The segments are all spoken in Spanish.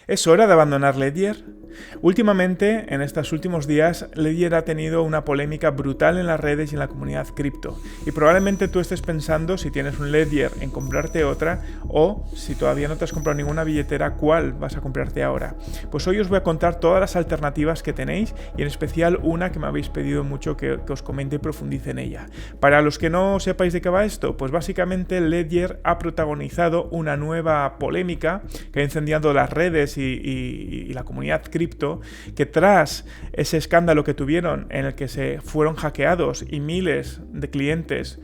¿Es hora de abandonar Ledger? Últimamente, en estos últimos días, Ledger ha tenido una polémica brutal en las redes y en la comunidad cripto. Y probablemente tú estés pensando, si tienes un Ledger, en comprarte otra, o si todavía no te has comprado ninguna billetera, ¿cuál vas a comprarte ahora? Pues hoy os voy a contar todas las alternativas que tenéis y en especial una que me habéis pedido mucho que os comente y profundice en ella. Para los que no sepáis de qué va esto, pues básicamente Ledger ha protagonizado una nueva polémica que ha incendiado las redes y la comunidad cripto, que tras ese escándalo que tuvieron en el que se fueron hackeados y miles de clientes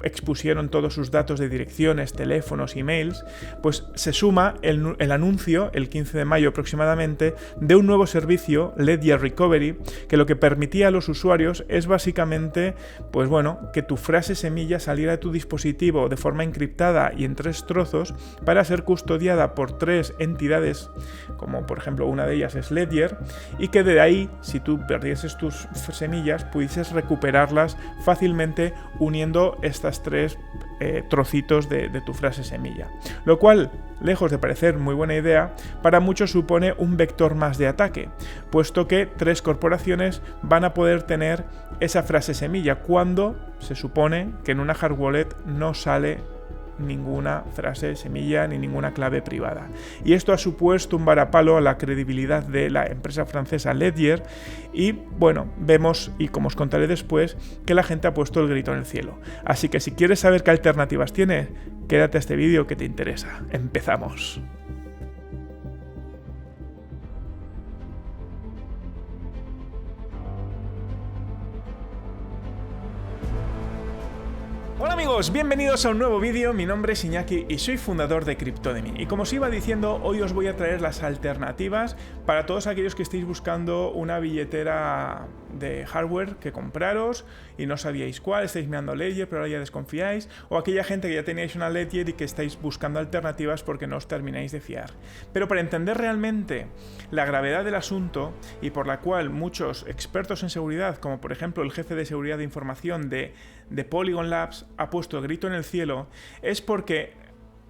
expusieron todos sus datos de direcciones, teléfonos, emails, pues se suma el anuncio, el 15 de mayo aproximadamente, de un nuevo servicio, Ledger Recovery, que lo que permitía a los usuarios es básicamente, pues bueno, que tu frase semilla saliera de tu dispositivo de forma encriptada y en 3 trozos para ser custodiada por 3 entidades, como por ejemplo una de ellas es Ledger, y que de ahí, si tú perdieses tus semillas, pudieses recuperarlas fácilmente uniendo estas 3 trocitos de tu frase semilla. Lo cual, lejos de parecer muy buena idea, para muchos supone un vector más de ataque, puesto que 3 corporaciones van a poder tener esa frase semilla cuando se supone que en una hard wallet no sale ninguna frase semilla ni ninguna clave privada. Y esto ha supuesto un varapalo a la credibilidad de la empresa francesa Ledger y bueno, vemos, y como os contaré después, que la gente ha puesto el grito en el cielo. Así que si quieres saber qué alternativas tiene, quédate a este vídeo que te interesa. ¡Empezamos! Hola amigos, bienvenidos a un nuevo vídeo. Mi nombre es Iñaki y soy fundador de Cryptodemy. Y como os iba diciendo, hoy os voy a traer las alternativas para todos aquellos que estéis buscando una billetera de hardware que compraros y no sabíais cuál, estáis mirando Ledger pero ahora ya desconfiáis, o aquella gente que ya teníais una Ledger y que estáis buscando alternativas porque no os termináis de fiar. Pero para entender realmente la gravedad del asunto y por la cual muchos expertos en seguridad, como por ejemplo el jefe de seguridad de información de Polygon Labs, ha puesto el grito en el cielo, es porque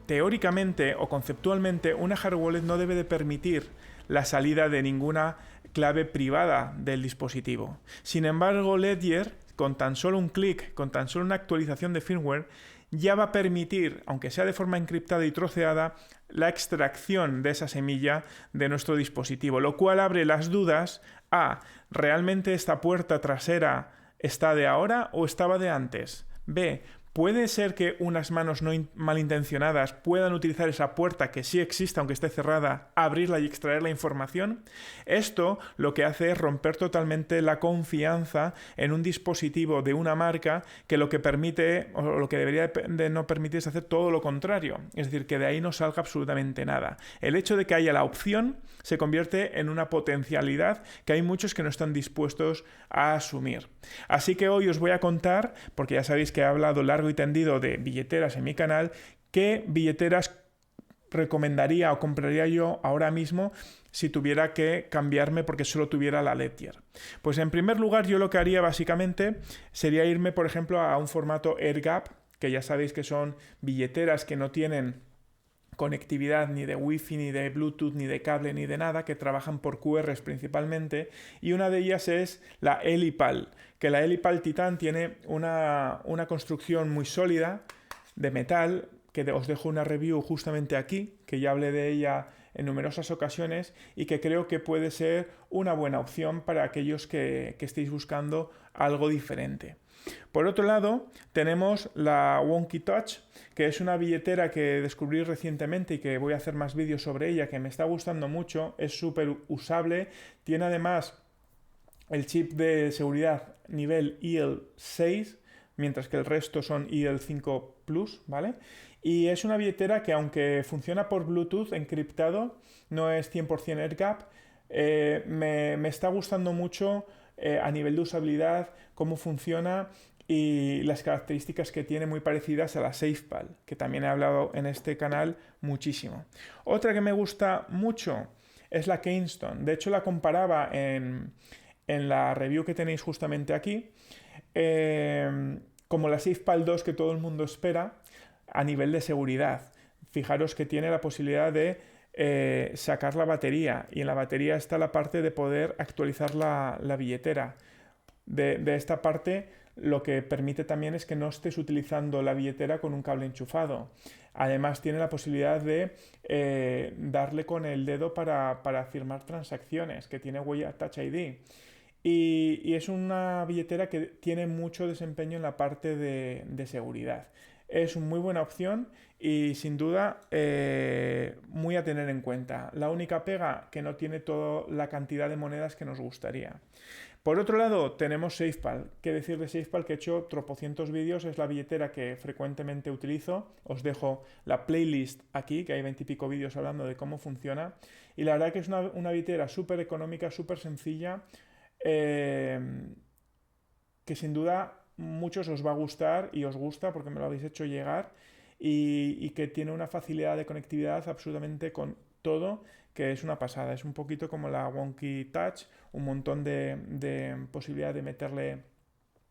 teóricamente o conceptualmente una hard wallet no debe de permitir la salida de ninguna clave privada del dispositivo. Sin embargo, Ledger, con tan solo un clic, con tan solo una actualización de firmware, ya va a permitir, aunque sea de forma encriptada y troceada, la extracción de esa semilla de nuestro dispositivo, lo cual abre las dudas a ¿realmente esta puerta trasera está de ahora o estaba de antes? B, ¿puede ser que unas manos no malintencionadas puedan utilizar esa puerta que sí existe aunque esté cerrada, abrirla y extraer la información? Esto lo que hace es romper totalmente la confianza en un dispositivo de una marca que lo que permite, o lo que debería de no permitir, es hacer todo lo contrario. Es decir, que de ahí no salga absolutamente nada. El hecho de que haya la opción se convierte en una potencialidad que hay muchos que no están dispuestos a asumir. Así que hoy os voy a contar, porque ya sabéis que he hablado largo y tendido de billeteras en mi canal, qué billeteras recomendaría o compraría yo ahora mismo si tuviera que cambiarme porque solo tuviera la Ledger. Pues en primer lugar, yo lo que haría básicamente sería irme, por ejemplo, a un formato AirGap, que ya sabéis que son billeteras que no tienen conectividad ni de Wi-Fi, ni de Bluetooth, ni de cable, ni de nada, que trabajan por QRs principalmente, y una de ellas es la Elipal, que la Elipal Titan tiene una construcción muy sólida de metal, que os dejo una review justamente aquí, que ya hablé de ella en numerosas ocasiones y que creo que puede ser una buena opción para aquellos que estéis buscando algo diferente. Por otro lado, tenemos la Wonky Touch, que es una billetera que descubrí recientemente y que voy a hacer más vídeos sobre ella, que me está gustando mucho, es súper usable, tiene además el chip de seguridad nivel EL6, mientras que el resto son EL5 Plus, ¿vale? Y es una billetera que, aunque funciona por Bluetooth encriptado, no es 100% AirGap, me está gustando mucho a nivel de usabilidad, cómo funciona y las características que tiene muy parecidas a la SafePal, que también he hablado en este canal muchísimo. Otra que me gusta mucho es la Keystone. De hecho, la comparaba en la review que tenéis justamente aquí, como la SafePal 2 que todo el mundo espera a nivel de seguridad. Fijaros que tiene la posibilidad de sacar la batería, y en la batería está la parte de poder actualizar la billetera. De esta parte lo que permite también es que no estés utilizando la billetera con un cable enchufado. Además tiene la posibilidad de darle con el dedo para firmar transacciones, que tiene huella Touch ID. Y es una billetera que tiene mucho desempeño en la parte de seguridad. Es una muy buena opción y sin duda muy a tener en cuenta. La única pega, que no tiene toda la cantidad de monedas que nos gustaría. Por otro lado, tenemos SafePal. ¿Qué decir de SafePal? Que he hecho tropocientos vídeos, es la billetera que frecuentemente utilizo. Os dejo la playlist aquí, que hay 20 y pico vídeos hablando de cómo funciona. Y la verdad que es una billetera súper económica, súper sencilla, que sin duda muchos os va a gustar, y os gusta porque me lo habéis hecho llegar, y que tiene una facilidad de conectividad absolutamente con todo, que es una pasada. Es un poquito como la Wonky Touch, un montón de posibilidad de meterle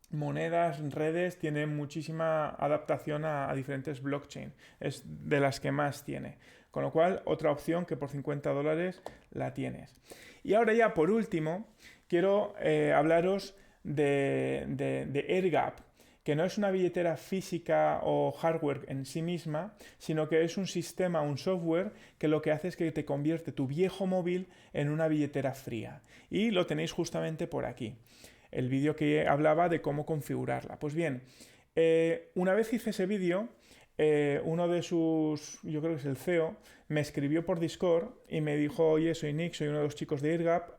monedas, redes, tiene muchísima adaptación a diferentes blockchain, es de las que más tiene. Con lo cual, otra opción que por $50 la tienes. Y ahora ya por último, quiero hablaros de AirGap, que no es una billetera física o hardware en sí misma, sino que es un sistema, un software, que lo que hace es que te convierte tu viejo móvil en una billetera fría. Y lo tenéis justamente por aquí, el vídeo que hablaba de cómo configurarla. Pues bien, una vez hice ese vídeo, uno de sus, yo creo que es el CEO, me escribió por Discord y me dijo: oye, soy Nick, soy uno de los chicos de AirGap,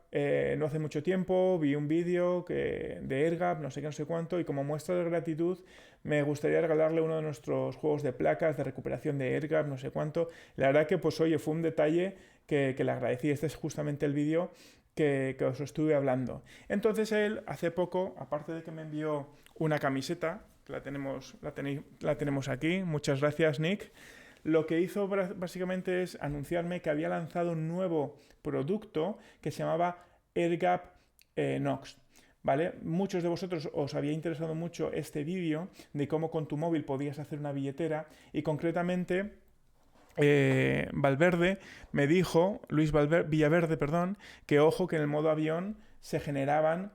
no hace mucho tiempo vi un vídeo de AirGap, no sé qué, no sé cuánto, y como muestra de gratitud me gustaría regalarle uno de nuestros juegos de placas de recuperación de AirGap, no sé cuánto. La verdad que, pues oye, fue un detalle que le agradecí. Este es justamente el vídeo que os estuve hablando. Entonces él, hace poco, aparte de que me envió una camiseta, que la tenemos aquí, muchas gracias, Nick, lo que hizo básicamente es anunciarme que había lanzado un nuevo producto que se llamaba AirGap Nox. ¿Vale? Muchos de vosotros os había interesado mucho este vídeo de cómo con tu móvil podías hacer una billetera, y concretamente Valverde me dijo, Villaverde, perdón, que ojo, que en el modo avión se generaban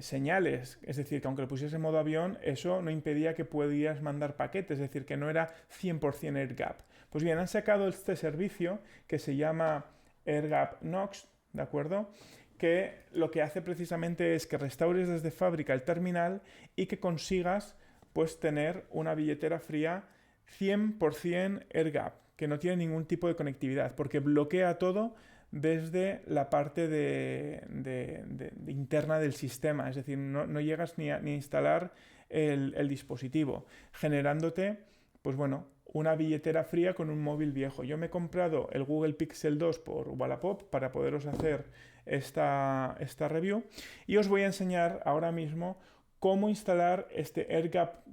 señales, es decir, que aunque lo pusieses en modo avión, eso no impedía que pudieras mandar paquetes, es decir, que no era 100% AirGap. Pues bien, han sacado este servicio que se llama AirGap Nox, ¿de acuerdo? Que lo que hace precisamente es que restaures desde fábrica el terminal y que consigas, pues, tener una billetera fría 100% AirGap, que no tiene ningún tipo de conectividad, porque bloquea todo desde la parte interna del sistema, es decir, no llegas ni a instalar el dispositivo, generándote, pues bueno, una billetera fría con un móvil viejo. Yo me he comprado el Google Pixel 2 por Wallapop para poderos hacer esta review, y os voy a enseñar ahora mismo cómo instalar este AirGap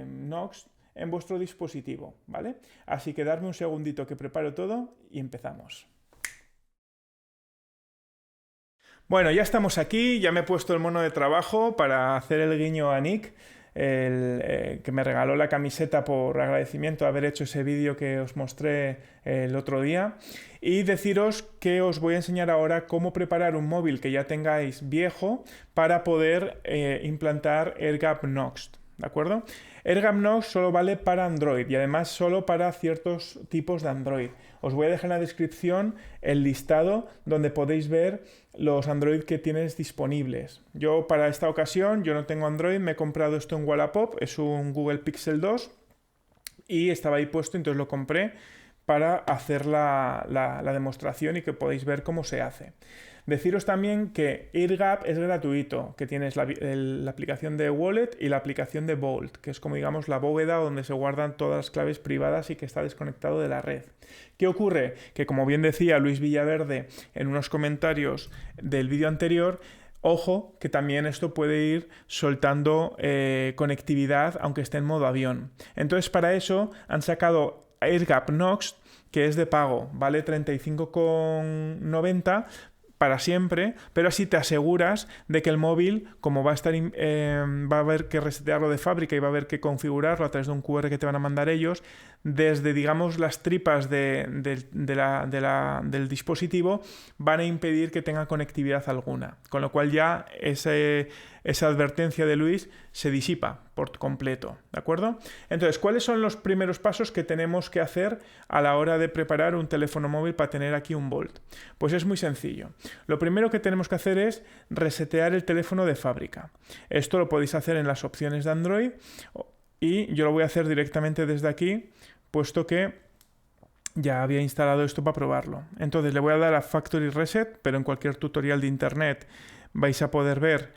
Nox en vuestro dispositivo, ¿vale? Así que darme un segundito que preparo todo y empezamos. Bueno, ya estamos aquí, ya me he puesto el mono de trabajo para hacer el guiño a Nick, que me regaló la camiseta por agradecimiento de haber hecho ese vídeo que os mostré el otro día, y deciros que os voy a enseñar ahora cómo preparar un móvil que ya tengáis viejo para poder implantar AirGap Nox, ¿de acuerdo? AirGap Nox solo vale para Android, y además solo para ciertos tipos de Android. Os voy a dejar en la descripción el listado donde podéis ver los Android que tienes disponibles. Yo para esta ocasión, yo no tengo Android, me he comprado esto en Wallapop, es un Google Pixel 2 y estaba ahí puesto, entonces lo compré para hacer la demostración y que podáis ver cómo se hace. Deciros también que AirGap es gratuito, que tienes la aplicación de Wallet y la aplicación de Vault, que es como, digamos, la bóveda donde se guardan todas las claves privadas y que está desconectado de la red. ¿Qué ocurre? Que, como bien decía Luis Villaverde en unos comentarios del vídeo anterior, ojo, que también esto puede ir soltando conectividad aunque esté en modo avión. Entonces, para eso han sacado AirGap Nox, que es de pago, vale 35,90, para siempre, pero así te aseguras de que el móvil, como va a haber que resetearlo de fábrica y va a haber que configurarlo a través de un QR que te van a mandar ellos, desde, digamos, las tripas del dispositivo van a impedir que tenga conectividad alguna. Con lo cual ya esa advertencia de Luis se disipa por completo, ¿de acuerdo? Entonces, ¿cuáles son los primeros pasos que tenemos que hacer a la hora de preparar un teléfono móvil para tener aquí un Bolt? Pues es muy sencillo. Lo primero que tenemos que hacer es resetear el teléfono de fábrica. Esto lo podéis hacer en las opciones de Android y yo lo voy a hacer directamente desde aquí, puesto que ya había instalado esto para probarlo. Entonces le voy a dar a Factory Reset, pero en cualquier tutorial de internet vais a poder ver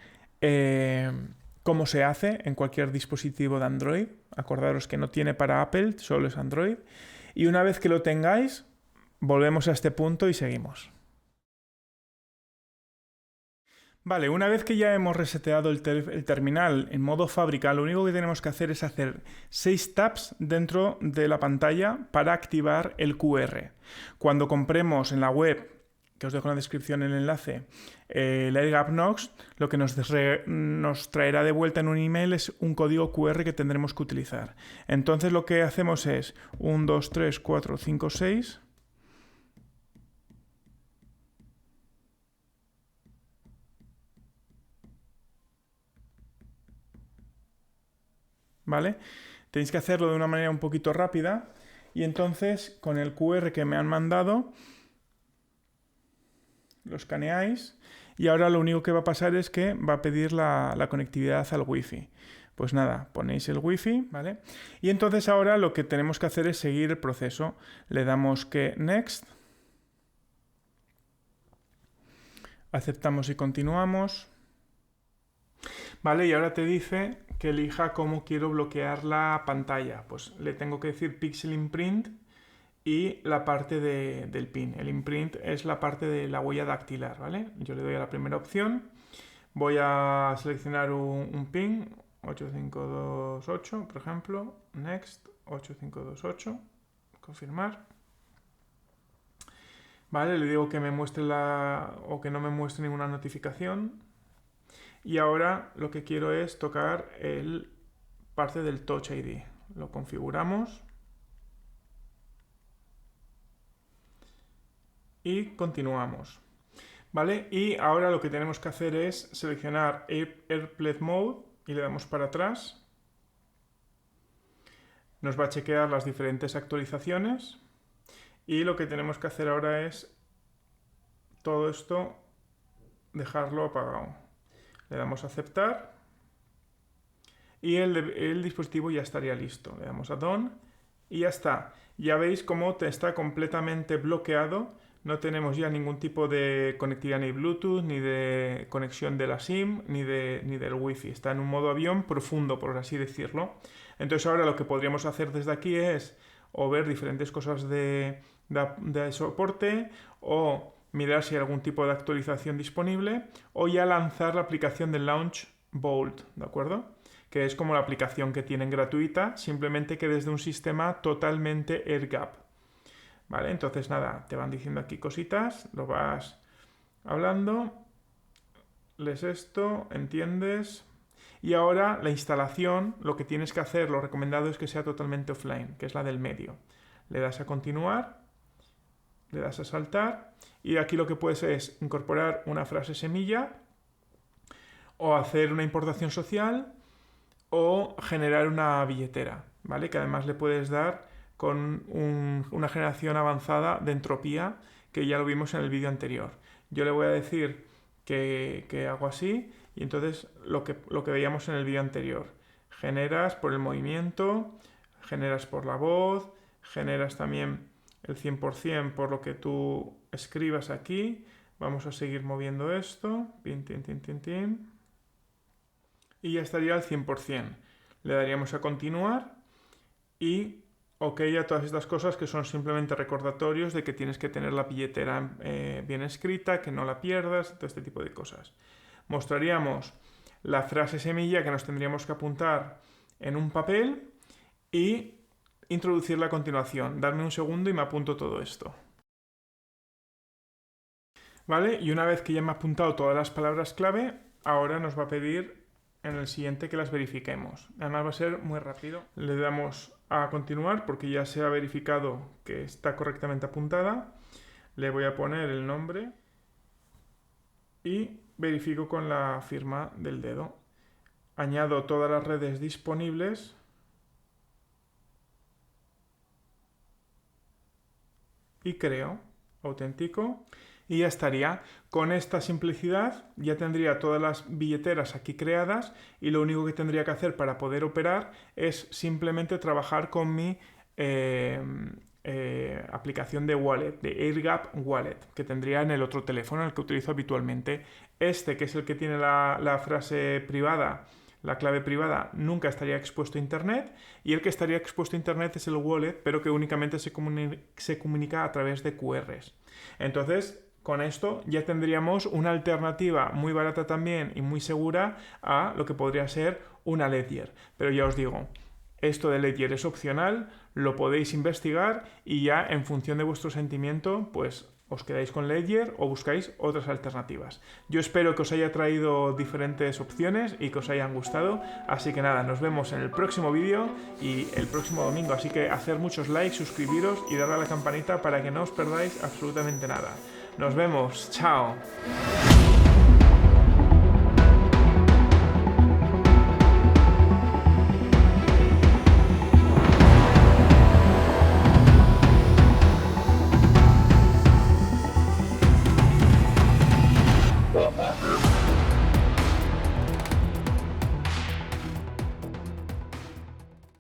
cómo se hace en cualquier dispositivo de Android. Acordaros que no tiene para Apple, solo es Android. Y una vez que lo tengáis, volvemos a este punto y seguimos. Vale, una vez que ya hemos reseteado el terminal en modo fábrica, lo único que tenemos que hacer es hacer 6 taps dentro de la pantalla para activar el QR. Cuando compremos en la web, que os dejo en la descripción el enlace, el AirGap Knox, lo que nos traerá de vuelta en un email es un código QR que tendremos que utilizar. Entonces lo que hacemos es 1, 2, 3, 4, 5, 6... ¿Vale? Tenéis que hacerlo de una manera un poquito rápida y entonces con el QR que me han mandado lo escaneáis y ahora lo único que va a pasar es que va a pedir la conectividad al Wi-Fi. Pues nada, ponéis el Wi-Fi, ¿vale? Y entonces ahora lo que tenemos que hacer es seguir el proceso. Le damos que Next, aceptamos y continuamos. Vale, y ahora te dice que elija cómo quiero bloquear la pantalla. Pues le tengo que decir Pixel Imprint y la parte del pin. El imprint es la parte de la huella dactilar, ¿vale? Yo le doy a la primera opción. Voy a seleccionar un pin, 8528, por ejemplo. Next, 8528. Confirmar. Vale, le digo que me muestre o que no me muestre ninguna notificación. Y ahora lo que quiero es tocar parte del Touch ID. Lo configuramos. Y continuamos. ¿Vale? Y ahora lo que tenemos que hacer es seleccionar AirPlay Mode y le damos para atrás. Nos va a chequear las diferentes actualizaciones. Y lo que tenemos que hacer ahora es todo esto dejarlo apagado. Le damos a aceptar y el dispositivo ya estaría listo. Le damos a Done y ya está. Ya veis cómo está completamente bloqueado. No tenemos ya ningún tipo de conectividad ni Bluetooth, ni de conexión de la SIM, ni del Wi-Fi. Está en un modo avión profundo, por así decirlo. Entonces ahora lo que podríamos hacer desde aquí es o ver diferentes cosas de soporte o mirar si hay algún tipo de actualización disponible o ya lanzar la aplicación de Launch Bolt, ¿de acuerdo? Que es como la aplicación que tienen gratuita, simplemente que desde un sistema totalmente AirGap. Vale, entonces nada, te van diciendo aquí cositas, lo vas hablando, lees esto, entiendes. Y ahora la instalación, lo que tienes que hacer, lo recomendado es que sea totalmente offline, que es la del medio. Le das a continuar, le das a saltar y aquí lo que puedes es incorporar una frase semilla o hacer una importación social o generar una billetera, ¿vale? Que además le puedes dar con una generación avanzada de entropía que ya lo vimos en el vídeo anterior. Yo le voy a decir que hago así y entonces lo que veíamos en el vídeo anterior. Generas por el movimiento, generas por la voz, generas también el 100% por lo que tú escribas aquí. Vamos a seguir moviendo esto. Tin, tin, tin, tin, tin. Y ya estaría al 100%. Le daríamos a continuar y ok a todas estas cosas que son simplemente recordatorios de que tienes que tener la billetera bien escrita, que no la pierdas, todo este tipo de cosas. Mostraríamos la frase semilla que nos tendríamos que apuntar en un papel y introducirla a continuación. Darme un segundo y me apunto todo esto. ¿vale? Y una vez que ya me ha apuntado todas las palabras clave, ahora nos va a pedir en el siguiente que las verifiquemos. Además va a ser muy rápido. Le damos a continuar porque ya se ha verificado que está correctamente apuntada. Le voy a poner el nombre y verifico con la firma del dedo. Añado todas las redes disponibles y creo, autentico, y ya estaría. Con esta simplicidad ya tendría todas las billeteras aquí creadas y lo único que tendría que hacer para poder operar es simplemente trabajar con mi aplicación de wallet, de AirGap Wallet, que tendría en el otro teléfono, el que utilizo habitualmente. Este, que es el que tiene la frase privada, la clave privada, nunca estaría expuesto a internet, y el que estaría expuesto a internet es el wallet, pero que únicamente se comunica a través de QRs. Entonces, con esto ya tendríamos una alternativa muy barata también y muy segura a lo que podría ser una Ledger. Pero ya os digo, esto de Ledger es opcional, lo podéis investigar y ya en función de vuestro sentimiento, pues os quedáis con Ledger o buscáis otras alternativas. Yo espero que os haya traído diferentes opciones y que os hayan gustado. Así que nada, nos vemos en el próximo vídeo y el próximo domingo. Así que hacer muchos likes, suscribiros y darle a la campanita para que no os perdáis absolutamente nada. Nos vemos, chao.